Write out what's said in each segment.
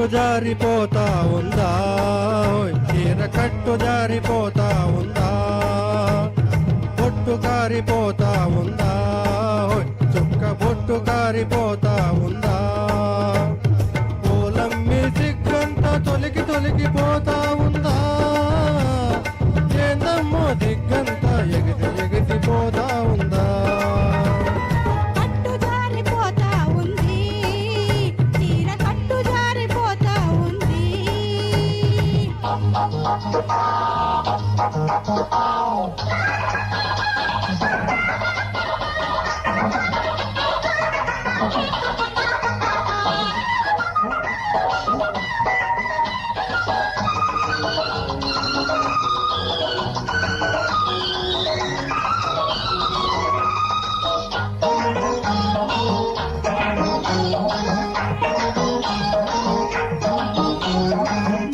కట్టు జారిపోతా ఉందా, చీర కట్టు జారిపోతా ఉందా, బొట్టు కారిపోతా ఉందా, చుక్క బొట్టు కారిపోతా ఉందా, పూలమ్మి సిగ్గంత తొలికి తొలికిపోతా ఉందా, ఏందమ్మో దిగ్గంత ఎగిసి ఎగిసిపోతా ఉందా.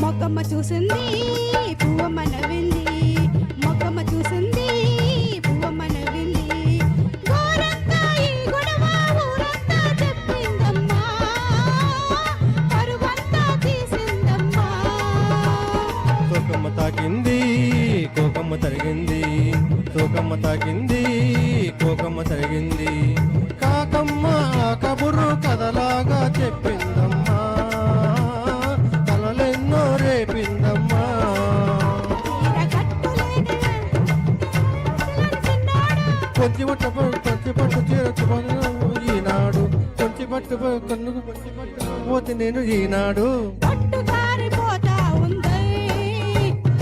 మొగ్గమ్మ చూసింది పువ్వమ్మ నవ్వింది, మొగ్గమ్మ చూసింది పువ్వమ్మ నవ్వింది, గోరంతా ఈ గొడవ ఊరంతా చెప్పిందమ్మా, పరువంతా తీసిందమ్మా. సోకమ్మ తాకింది కోకమ్మ తరిగింది, సోకమ్మ తాకింది కోకమ్మ తరిగింది, కాకమ్మ కబురు కథలాగా చెప్పిందమ్మా, కలలెన్నో రేపిందమ్మా. కొంచి పట్టు చీరచ్చు ఈనాడు, కొంచి పట్టు కన్నుకు పోతే నేను ఈనాడు. పట్టు కారిపోతా ఉంది,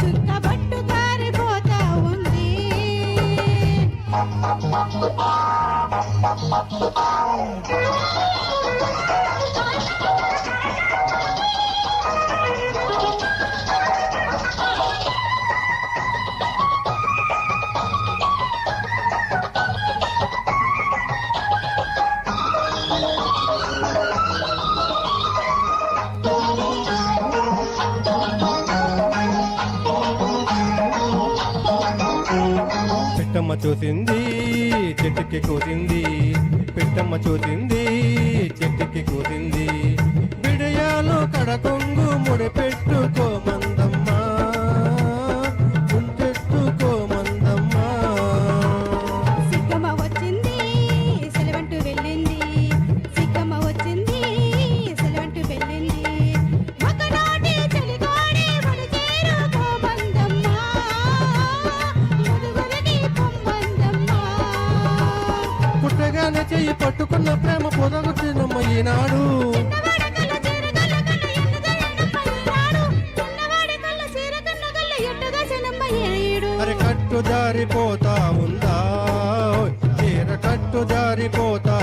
చుక్క పట్టు కారిపోతా ఉంది. పిట్టమ్మ చూసింది చెట్టుకి కూసింది, పిట్టమ్మ చూసింది చెట్టుకి కూసింది, బిడియాలు కడకొంగు ముడి పెట్టుకోమందమ్మా, ఉంచెట్టుకోమందమ్మా. సిగ్గమ్మ వచ్చింది సెలవంటూ వెళ్ళింది, సిగ్గమ్మ వచ్చింది సెలవంటూ వెళ్ళింది, ఒకనాటి చలిగాడి ఒడి చేరుకోమందమ్మా, ముదుగురికి పొమ్మందమ్మా. పుట్టగానే చెయ్యి పట్టుకున్న ప్రేమ పొదగొచ్చినమ్మ ఈనాడు. అరే కట్టు జారిపోతా ఉందా, చీర కట్టు జారిపోతా